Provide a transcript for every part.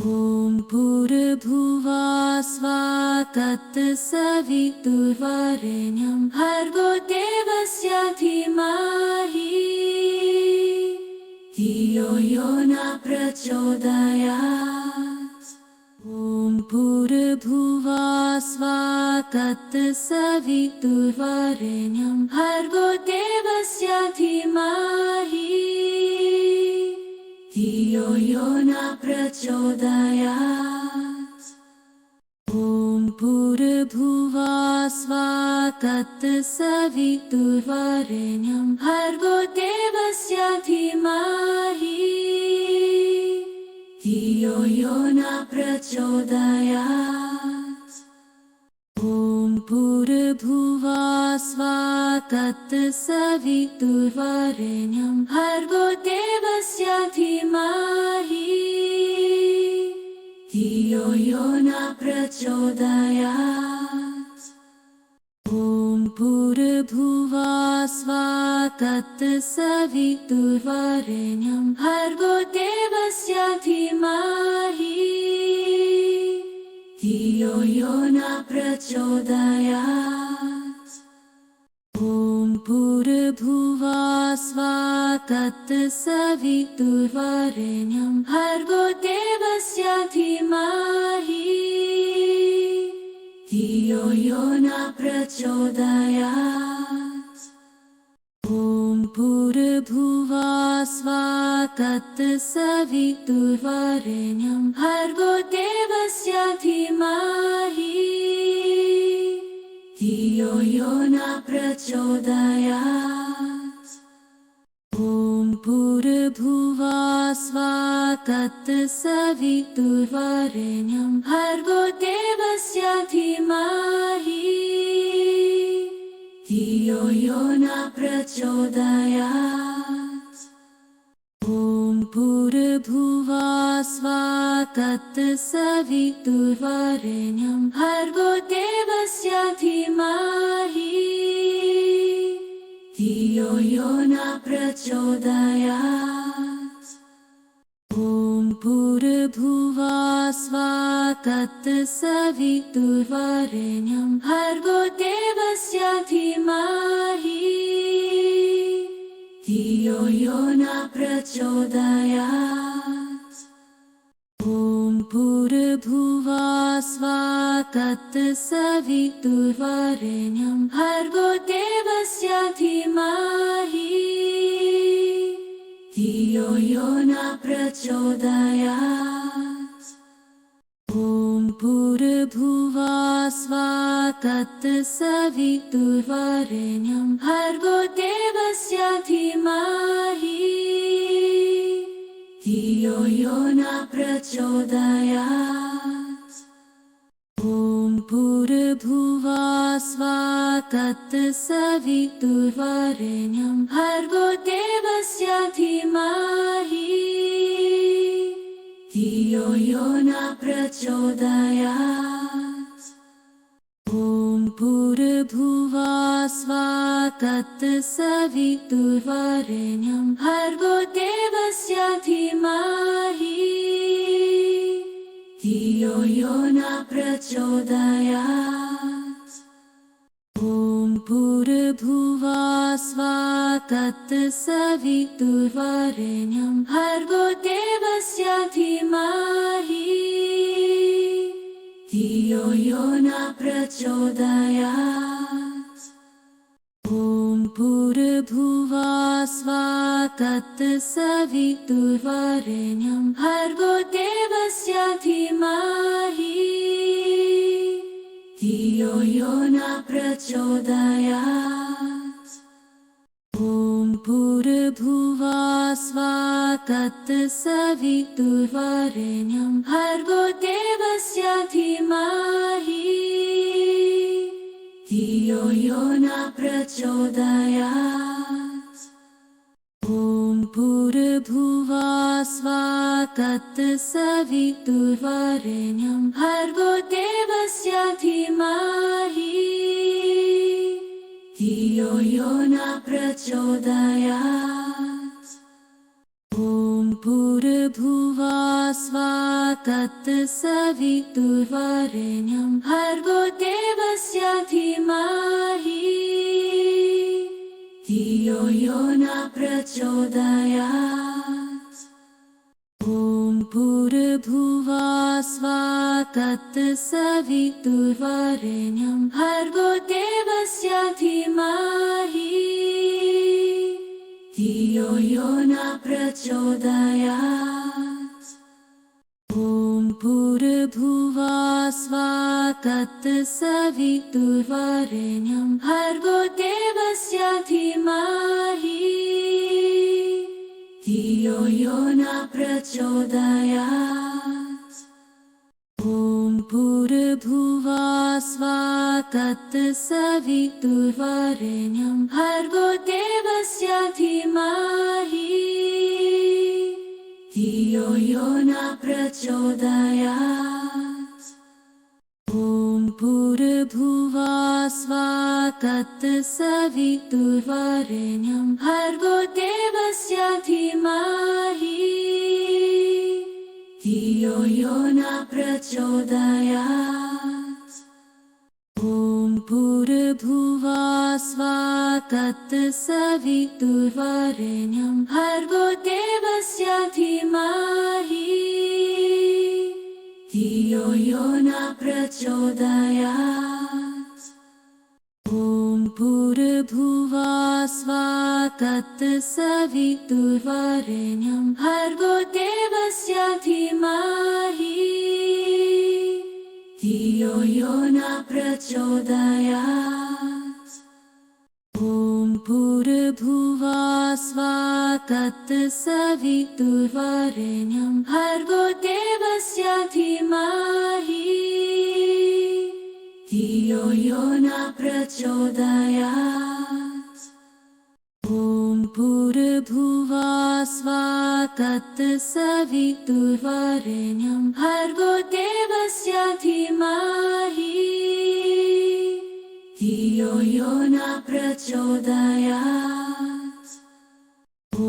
ॐ भूर्भुवः स्वः तत्सवितुर्वरेण्यं भर्गो देवस्य धीमहि धियो यो न प्रचोदयात्। ॐ भूर्भुवः स्वः तत्सवितुर्वरेण्यं भर्गो देवस्य धीमहि धियो यो न प्रचोदयात्। ॐ भूर्भुवः स्वः तत्सवितुर्वरेण्यं भर्गो देवस्य धीमहि धियो यो न प्रचोदयात्। ॐ भूर्भुवः स्वः तत्सवितुर्वरेण्यं भर्गो देवस्य धीमहि धियो यो न प्रचोदयात्। ॐ भूर्भुवः स्वः तत्सवितुर्वरेण्यं भर्गो देवस्य धीमहि धियो यो न प्रचोदयात्। ॐ भूर्भुवः स्वः तत्सवितुर्वरेण्यं भर्गो देवस्य धीमहि धियो यो न प्रचोदयात्। ॐ भूर्भुवः स्वः तत्सवितुर्वरेण्यं भर्गो देवस्य धीमहि धियो यो न प्रचोदयात्। ॐ भूर्भुवः स्वः तत्सवितुर्वरेण्यं भर्गो देवस्य धीमहि धियो यो न प्रचोदयात्। ॐ भूर्भुवः स्वः तत्सवितुर्वरेण्यं भर्गो देवस्य धीमहि धियो यो न प्रचोदयात्। ॐ भूर्भुवः स्वः तत्सवितुर्वरेण्यं भर्गो देवस्य धीमहि धियो यो न प्रचोदयात्। ॐ भूर्भुवः स्वः तत्सवितुर्वरेण्यं भर्गो देवस्य धीमहि धियो यो न प्रचोदयात्। ॐ भूर्भुवः स्वः तत्सवितुर्वरेण्यं भर्गो देवस्य धीमहि धियो यो न प्रचोदयात्। ॐ भूर्भुवः स्वः तत्सवितुर्वरेण्यं भर्गो देवस्य धीमहि धियो यो न प्रचोदयात्। ॐ भूर्भुवः स्वः तत्सवितुर्वरेण्यं भर्गो देवस्य धीमहि धियो यो न प्रचोदयात्। ॐ भूर्भुवः स्वः तत्सवितुर्वरेण्यं भर्गो देवस्य धीमहि धियो यो न प्रचोदयात्। ॐ भूर्भुवः स्वः तत्सवितुर्वरेण्यं भर्गो देवस्य धीमहि धियो यो न प्रचोदयात्। ॐ भूर्भुवः स्वः तत्सवितुर्वरेण्यं भर्गो देवस्य धीमहि धियो यो न प्रचोदयात्। ॐ भूर्भुवः स्वः तत्सवितुर्वरेण्यं भर्गो देवस्य धीमहि धियो यो न प्रचोदयात्। ॐ भूर्भुवः स्वः तत्सवितुर्वरेण्यं भर्गो देवस्य धीमहि धियो यो न प्रचोदयात् ॐ भूर्भुवः स्वः तत्सवितुर्वरेण्यं भर्गो देवस्य धीमहि धियो यो न प्रचोदयात् ॐ भूर्भुवः स्वः तत्सवितुर्वरेण्यं भर्गो देवस्य धीमहि धियो यो न प्रचोदयात् ॐ भूर्भुवः स्वः तत्सवितुर्वरेण्यं भर्गो देवस्य धीमहि धियो यो न प्रचोदयात् ॐ भूर्भुवः स्वः तत्सवितुर्वरेण्यं भर्गो देवस्य धीमहि धियो यो न प्रचोदयात् ॐ भूर्भुवः स्वः तत्सवितुर्वरेण्यं भर्गो देवस्य धीमहि धियो यो न प्रचोदयात् ॐ भूर्भुवः स्वः तत्सवितुर्वरेण्यं भर्गो देवस्य धीमहि धियो यो न प्रचोदयात् ॐ भूर्भुवः स्वः तत्सवितुर्वरेण्यं भर्गो देवस्य धीमहि धियो यो न प्रचोदयात् ॐ भूर्भुवः स्वः तत्सवितुर्वरेण्यं भर्गो देवस्य धीमहि धियो यो न प्रचोदयात् ॐ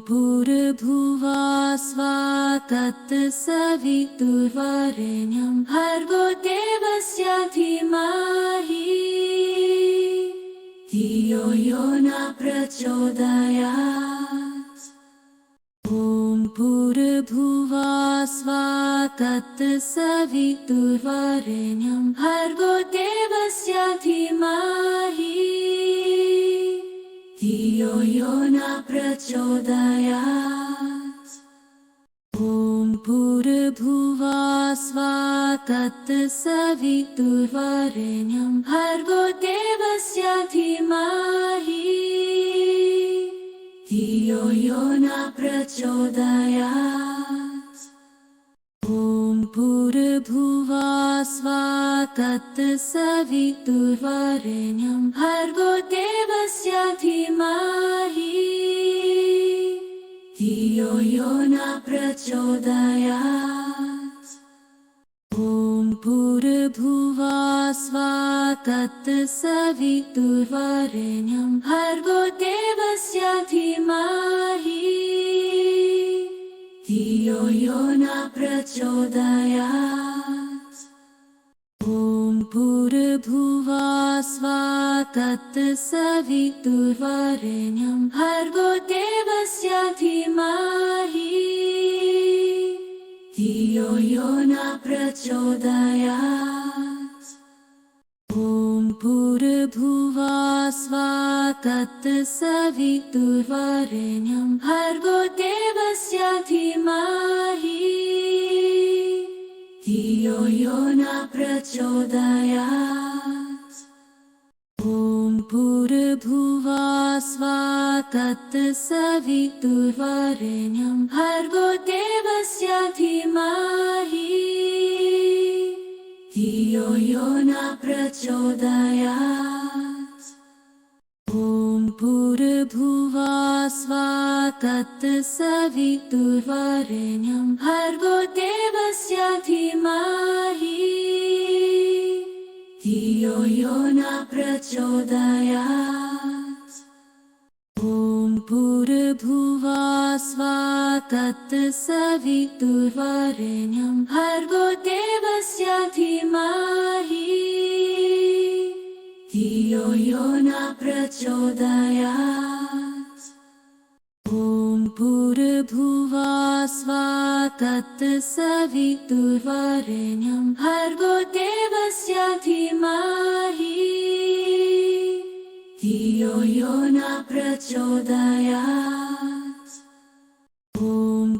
भूर्भुवः स्वः तत्सवितुर्वरेण्यं भर्गो देवस्य धीमहि धियो यो न प्रचोदयात् ॐ भूर्भुवः स्वः तत्सवितुर्वरेण्यं भर्गो देवस्य धीमहि धियो यो न प्रचोदयात् ॐ भूर्भुवः स्वः तत्सवितुर्वरेण्यं भर्गो देवस्य धीमहि धियो यो न प्रचोदयात् ॐ भूर्भुवः स्वः तत्सवितुर्वरेण्यं भर्गो देवस्य धीमहि धियो यो न प्रचोदयात् ॐ भूर्भुवः स्वः तत्सवितुर्वरेण्यं भर्गो देवस्य धीमहि धियो यो न प्रचोदयात् ॐ भूर्भुवः स्वः तत्सवितुर्वरेण्यं भर्गो देवस्य धीमहि धियो यो न प्रचोदयात् ॐ भूर्भुवः स्वः तत्सवितुर्वरेण्यं भर्गो देवस्य धीमहि धियो यो न प्रचोदयात् ॐ भूर्भुवः स्वः तत्सवितुर्वरेण्यं भर्गो देवस्य धीमहि धियो यो न प्रचोदयात् ॐ भूर्भुवः स्वः तत्सवितुर्वरेण्यं भर्गो देवस्य धीमहि धियो यो न प्रचोदयात् ॐ भूर्भुवः स्वः तत्सवितुर्वरेण्यं भर्गो देवस्य धीमहि धियो यो न प्रचोदयात्। ॐ भूर्भुवस्वः तत्सवितुर्वरेण्यं भर्गो देवस्य धीमहि धियो यो न प्रचोदयात्। ॐ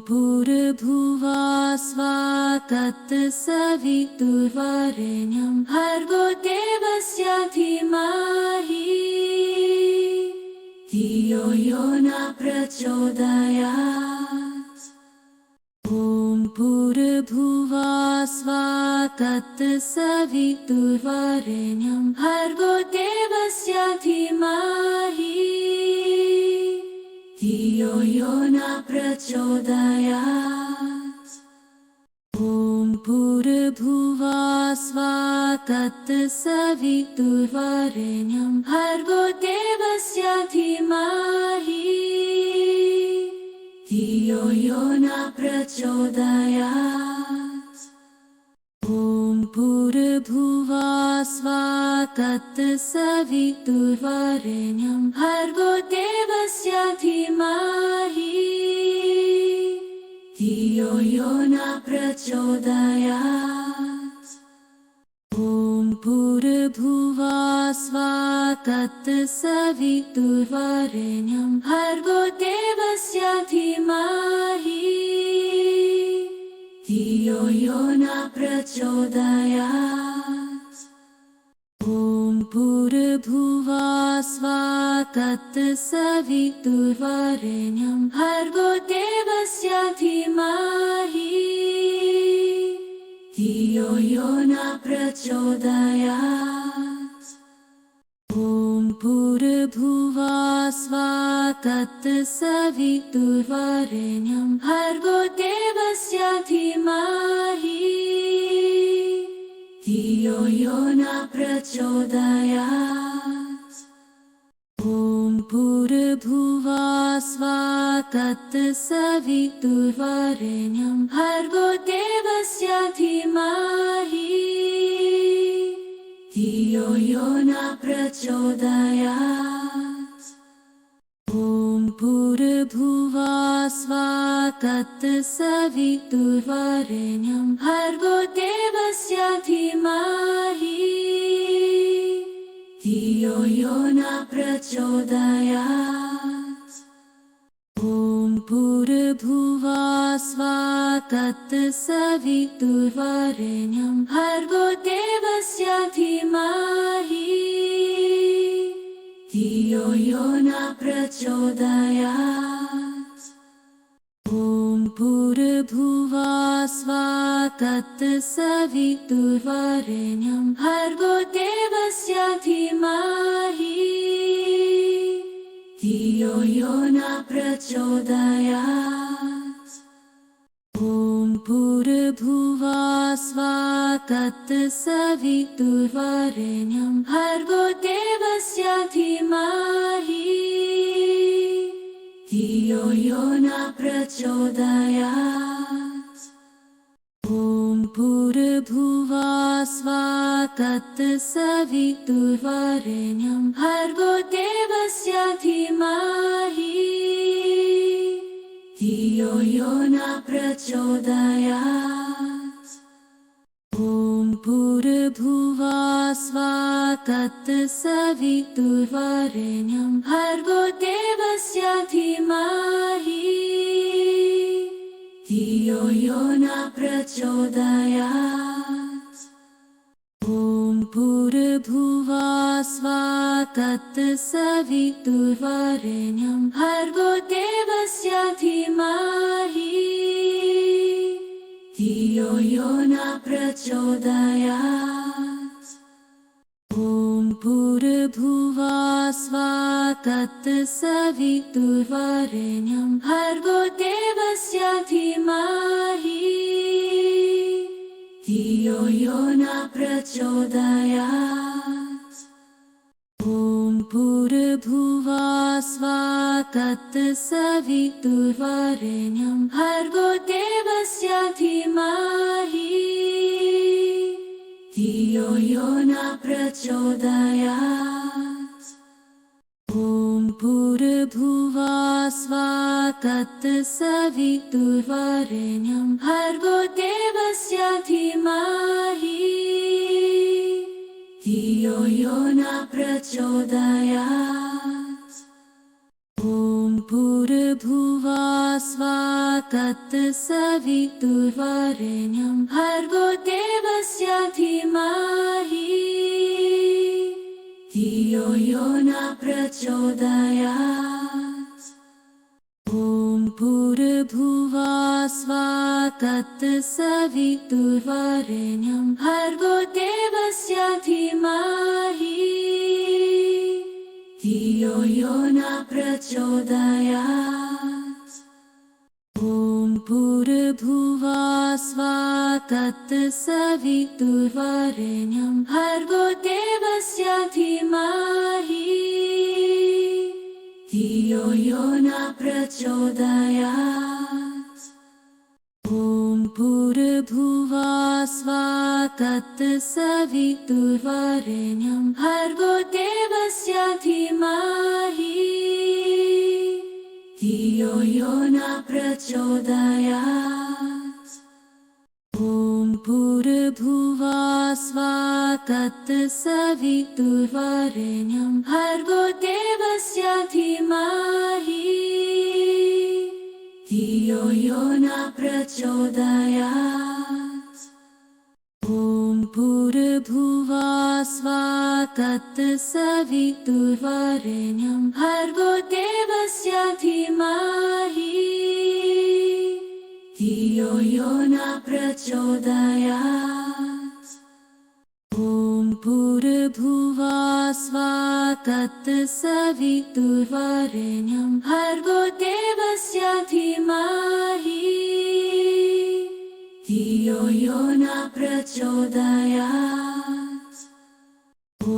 भूर्भुवस्वः तत्सवितुर्वरेण्यं भर्गो देवस्य धीमहि धियो यो न प्रचोदयात्। ॐ भूर्भुवस्वः तत्सवितुर्वरेण्यं भर्गो देवस्य धीमहि धियो यो न प्रचोदयात्। ॐ भूर्भुवस्वः तत्सवितुर्वरेण्यं भर्गो देवस्य धीमहि धियो यो न प्रचोदयात्। ॐ भूर्भुवस्वः तत्सवितुर्वरेण्यं भर्गो देवस्य धीमहि धियो यो न प्रचोदयात्। ॐ भूर्भुवस्वः तत्सवितुर्वरेण्यं भर्गो देवस्य धीमहि धियो यो न प्रचोदयात्। ॐ भूर्भुवस्वः तत्सवितुर्वरेण्यं भर्गो देवस्य धीमहि धियो यो न प्रचोदयात्। ॐ भूर्भुवस्वः तत्सवितुर्वरेण्यं भर्गो देवस्य धीमहि धियो यो न प्रचोदयात्। ॐ भूर्भुवस्वः तत्सवितुर्वरेण्यं भर्गो देवस्य धीमहि धियो यो न प्रचोदयात्। ॐ भूर्भुवस्वः तत्सवितुर्वरेण्यं भर्गो देवस्य धीमहि धियो यो न प्रचोदयात्। ॐ भूर्भुवस्वः तत्सवितुर्वरेण्यं भर्गो देवस्य धीमहि धियो यो न प्रचोदयात्। ॐ भूर्भुवस्वः तत्सवितुर्वरेण्यं भर्गो देवस्य धीमहि धियो यो न प्रचोदयात्। ॐ भूर्भुवस्वः तत्सवितुर्वरेण्यं भर्गो देवस्य धीमहि धियो यो न प्रचोदयात्। ॐ भूर्भुवस्वः तत्सवितुर्वरेण्यं भर्गो देवस्य धीमहि धियो यो न प्रचोदयात्। ॐ भूर्भुवस्वः तत्सवितुर्वरेण्यं भर्गो देवस्य धीमहि धियो यो न प्रचोदयात्। ॐ भूर्भुवस्वः तत्सवितुर्वरेण्यं भर्गो देवस्य धीमहि धियो यो न प्रचोदयात्। ॐ भूर्भुवस्वः तत्सवितुर्वरेण्यं भर्गो देवस्य धीमहि धियो यो न प्रचोदयात्। ॐ भूर्भुवः तत्सवितुर्वरेण्यं भर्गो देवस्य धीमहि धियो यो न प्रचोदयात्। ॐ भूर्भुवः स्वः तत्सवितुर्वरेण्यं भर्गो देवस्य धीमहि धियो यो न प्रचोदयात्। ॐ भूर्भुवः स्वः तत्सवितुर्वरेण्यं भर्गो देवस्य धीमहि धियो यो न प्रचोदयात्। ॐ भूर्भुवः स्वः तत्सवितुर्वरेण्यं भर्गो देवस्य धीमहि धियो यो न प्रचोदयात्। ॐ भूर्भुवः स्वः तत्सवितुर्वरेण्यं भर्गो देवस्य धीमहि धियो यो न प्रचोदयात्। ॐ भूर्भुवः स्वः तत्सवितुर्वरेण्यं भर्गो देवस्य धीमहि धियो यो न प्रचोदयात्। ॐ भूर्भुवः स्वः तत्सवितुर्वरेण्यं भर्गो देवस्य धीमहि धियो यो न प्रचोदयात्। ॐ भूर्भुवः स्वः तत्सवितुर्वरेण्यं भर्गो देवस्य धीमहि धियो यो न प्रचोदयात्। ॐ भूर्भुवः स्वः तत्सवितुर्वरेण्यं भर्गो देवस्य धीमहि धियो यो न प्रचोदयात्। ॐ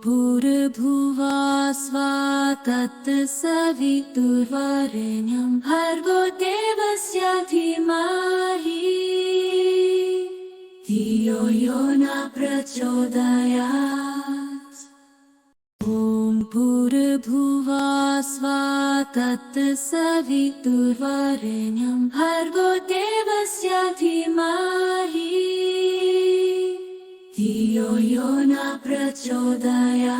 भूर्भुवः स्वः तत्सवितुर्वरेण्यं भर्गो देवस्य धीमहि धियो यो न प्रचोदयात्। ॐ भूर्भुवः स्वः तत्सवितुर्वरेण्यं भर्गो देवस्य धीमहि धियो यो न प्रचोदयात्।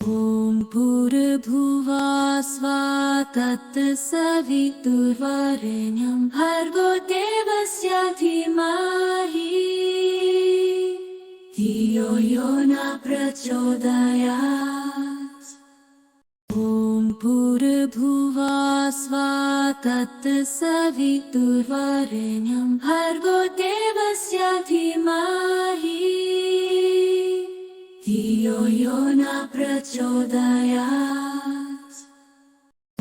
ॐ भूर्भुवः स्वः तत्सवितुर्वरेण्यं भर्गो देवस्य धीमहि धियो यो न प्रचोदयात्। ॐ भूर्भुवः स्वः तत्सवितुर्वरेण्यं भर्गो देवस्य धीमहि धियो यो न प्रचोदयात्।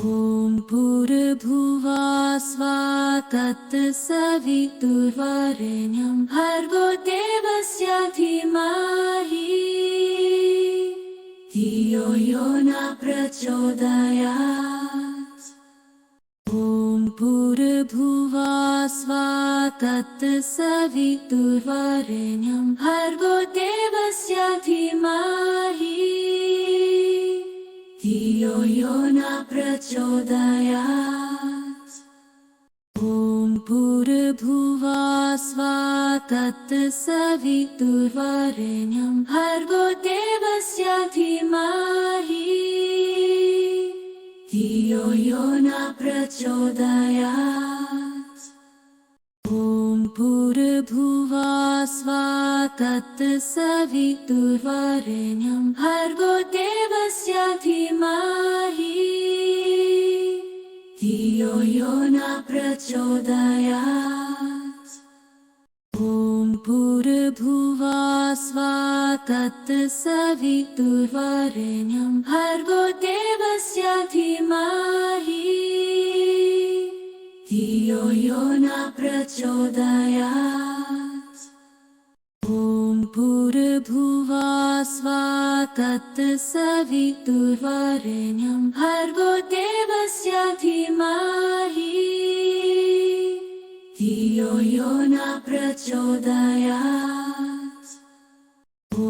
ॐ भूर्भुवः स्वः तत्सवितुर्वरेण्यं भर्गो देवस्य धीमहि धियो यो न प्रचोदयात्। ॐ भूर्भुवः स्वः तत्सवितुर्वरेण्यं भर्गो देवस्य धीमहि धियो यो न प्रचोदयात्। ॐ भूर्भुवः स्वः तत्सवितुर्वरेण्यं भर्गो देवस्य धीमहि धियो यो न प्रचोदयात्। ॐ भूर्भुवः स्वः तत्सवितुर्वरेण्यं भर्गो देवस्य धीमहि धियो यो न प्रचोदयात्। ॐ भूर्भुवः स्वः तत्सवितुर्वरेण्यं भर्गो देवस्य धीमहि धियो यो न प्रचोदयात्। ॐ भूर्भुवः स्वः तत्सवितुर्वरेण्यं भर्गो देवस्य धीमहि धियो यो न प्रचोदयात्। ॐ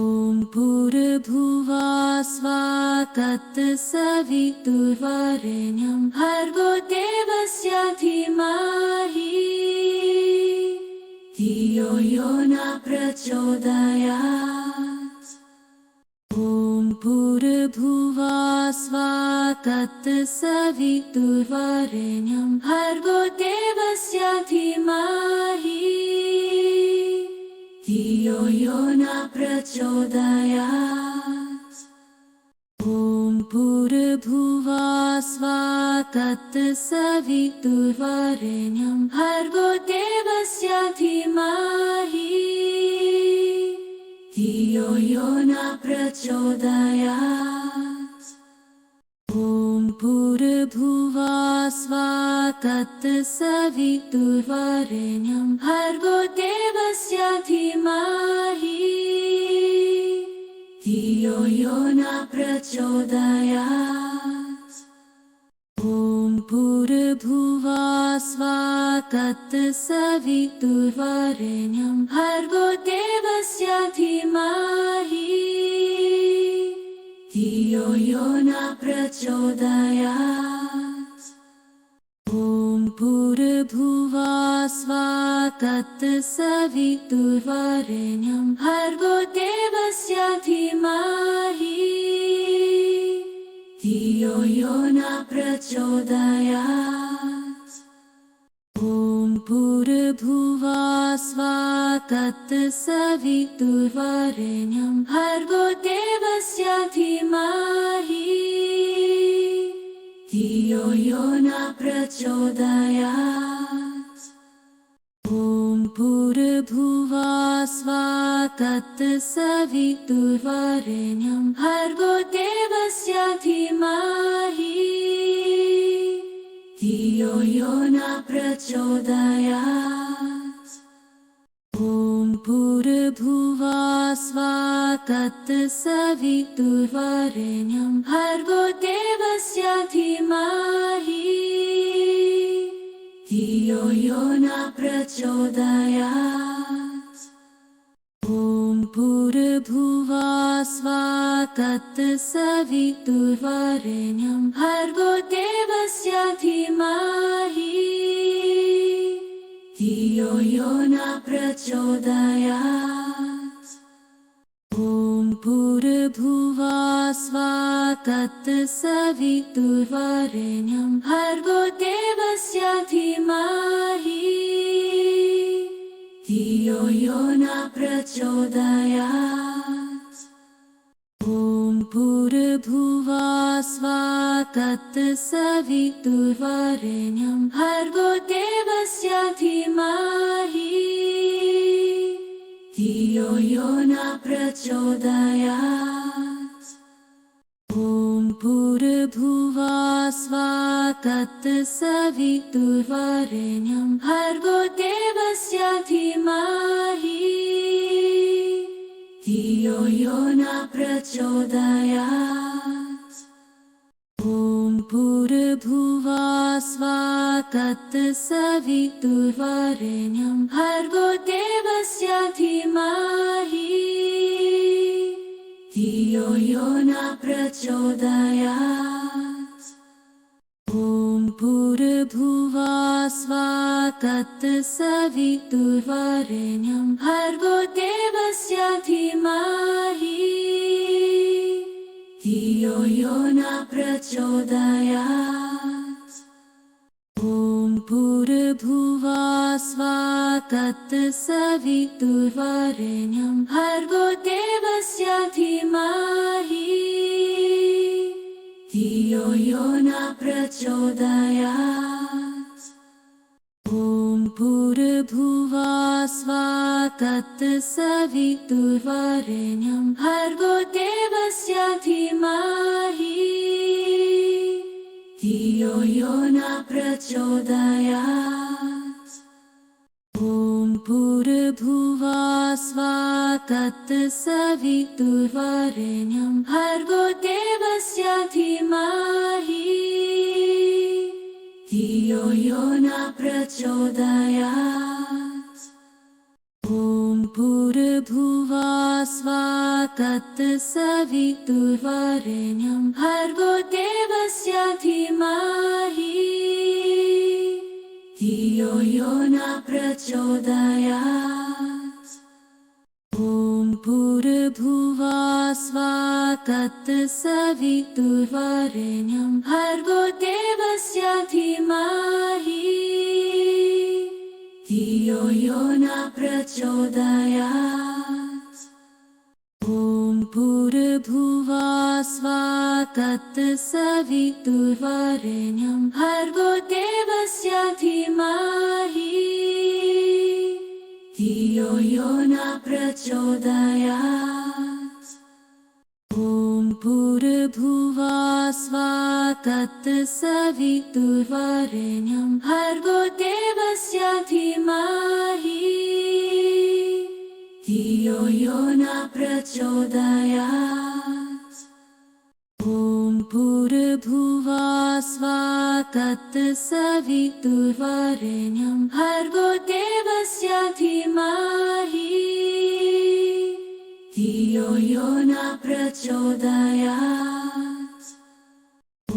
भूर्भुवः स्वः तत्सवितुर्वरेण्यं भर्गो देवस्य धीमहि धियो यो न प्रचोदयात्। ॐ भूर्भुवः स्वः तत्सवितुर्वरेण्यं भर्गो देवस्य धीमहि धियो यो न प्रचोदयात्। ॐ भूर्भुवः स्वः तत्सवितुर्वरेण्यं भर्गो देवस्य धीमहि धियो यो न प्रचोदयात्। ॐ भूर्भुवः स्वः तत्सवितुर्वरेण्यं भर्गो देवस्य धीमहि धियो यो न प्रचोदयात्। ॐ भूर्भुवः स्वः तत्सवितुर्वरेण्यं भर्गो देवस्य धीमहि धियो यो न प्रचोदयात्। ॐ भूर्भुवः स्वः तत्सवितुर्वरेण्यं भर्गो देवस्य धीमहि धियो यो न प्रचोदयात्। ॐ भूर्भुवः स्वः तत्सवितुर्वरेण्यं भर्गो देवस्य धीमहि धियो यो न प्रचोदयात्। ॐ भूर्भुवः स्वः तत्सवितुर्वरेण्यं भर्गो देवस्य धीमहि धियो यो न प्रचोदयात्। ॐ भूर्भुवः स्वः तत्सवितुर्वरेण्यं भर्गो देवस्य धीमहि धियो यो न प्रचोदयात्। ॐ भूर्भुवः स्वः तत्सवितुर्वरेण्यं भर्गो देवस्य धीमहि धियो यो न प्रचोदयात्। ॐ भूर्भुवः स्वः तत्सवितुर्वरेण्यं भर्गो देवस्य धीमहि धियो यो न प्रचोदयात्। ॐ भूर्भुवः स्वः तत्सवितुर्वरेण्यं भर्गो देवस्य धीमहि धियो यो न प्रचोदयात्। ॐ भूर्भुवः स्वः तत्सवितुर्वरेण्यं भर्गो देवस्य धीमहि धियो यो न प्रचोदयात्। ॐ भूर्भुवः स्वः तत्सवितुर्वरेण्यं भर्गो देवस्य धीमहि धियो यो न प्रचोदयात्। ॐ भूर्भुवः स्वः तत्सवितुर्वरेण्यं भर्गो देवस्य धीमहि धियो यो न प्रचोदयात्। ॐ भूर्भुवः स्वः तत्सवितुर्वरेण्यं भर्गो देवस्य धीमहि धियो यो न प्रचोदयात्। ॐ भूर्भुवः स्वः तत्सवितुर्वरेण्यं भर्गो देवस्य धीमहि धियो यो न प्रचोदयात्। ॐ भूर्भुवः भूर्भुवः स्वः तत्सवितुर्वरेण्यं भर्गो देवस्य धीमहि धियो यो न प्रचोदयात्। ॐ भूर्भुवः स्वः तत्सवितुर्वरेण्यं भर्गो देवस्य धीमहि धियो यो न प्रचोदयात्। ॐ भूर्भुवः स्वः तत्सवितुर्वरेण्यं भर्गो देवस्य धीमहि धियो यो न प्रचोदयात्। ॐ भूर्भुवः स्वः तत्सवितुर्वरेण्यं भर्गो देवस्य धीमहि धियो यो न प्रचोदयात्। ॐ भूर्भुवः स्वः तत्सवितुर्वरेण्यं भर्गो देवस्य धीमहि धियो यो न प्रचोदयात्। ॐ भूर्भुवः स्वः तत्सवितुर्वरेण्यं भर्गो देवस्य धीमहि धियो यो न प्रचोदयात्। ॐ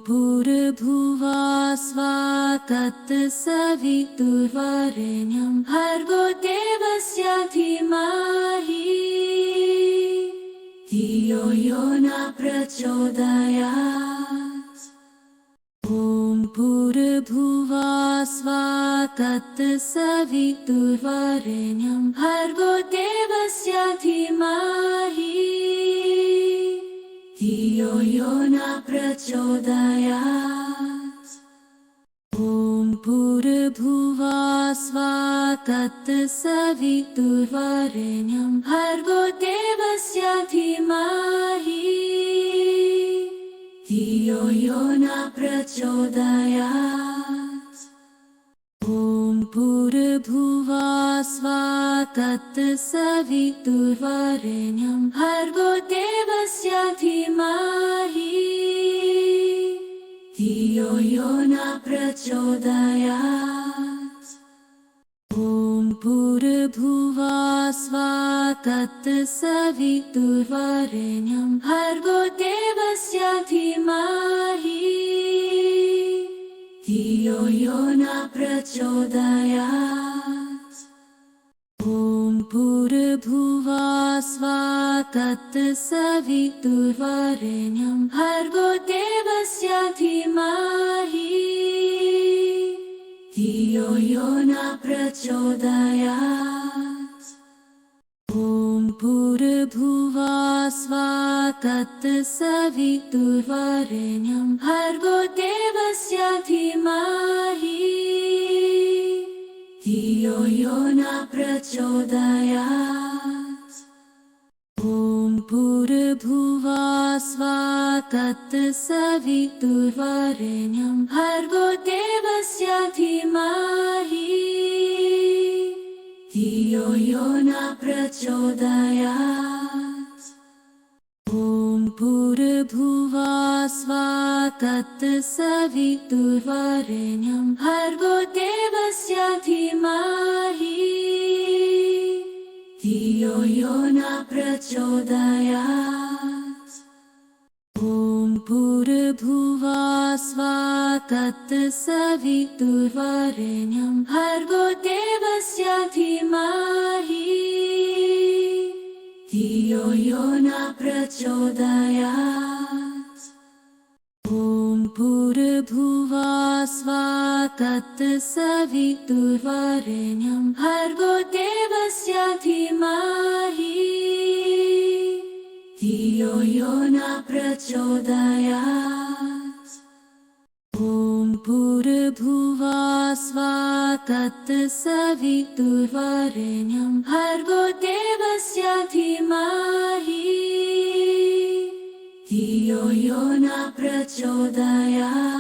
भूर्भुवः स्वः तत्सवितुर्वरेण्यं भर्गो देवस्य धीमहि धियो यो न प्रचोदयात्। ॐ भूर्भुवः स्वः तत्सवितुर्वरेण्यं भर्गो देवस्य धीमहि धियो यो न प्रचोदयात्। ॐ भूर्भुवः स्वः तत्सवितुर्वरेण्यं भर्गो देवस्य धीमहि धियो यो न प्रचोदयात्। ॐ भूर्भुवः स्वः तत्सवितुर्वरेण्यं भर्गो देवस्य धीमहि धियो यो न प्रचोदयात्। ॐ भूर्भुवः स्वः तत्सवितुर्वरेण्यं भर्गो देवस्य धीमहि धियो यो न प्रचोदयात्। ॐ भूर्भुवः स्वः तत्सवितुर्वरेण्यं भर्गो देवस्य धीमहि धियो यो न प्रचोदयात्। ॐ भूर्भुवः स्वः तत्सवितुर्वरेण्यं भर्गो देवस्य धीमहि धियो यो न प्रचोदयात्। ॐ भूर्भुवः स्वः तत्सवितुर्वरेण्यं भर्गो देवस्य धीमहि धियो यो न प्रचोदयात्। ॐ भूर्भुवः स्वः तत्सवितुर्वरेण्यं भर्गो देवस्य धीमहि धियो यो न प्रचोदयात्। ॐ भूर्भुवः स्वः तत्सवितुर्वरेण्यं भर्गो देवस्य धीमहि धियो यो न प्रचोदयात्। ॐ भूर्भुवः स्वः तत्सवितुर्वरेण्यं भर्गो देवस्य धीमहि धियो यो न प्रचोदयात्। ॐ भूर्भुवः स्वः तत्सवितुर्वरेण्यं भर्गो देवस्य धीमहि धियो यो न प्रचोदयात्।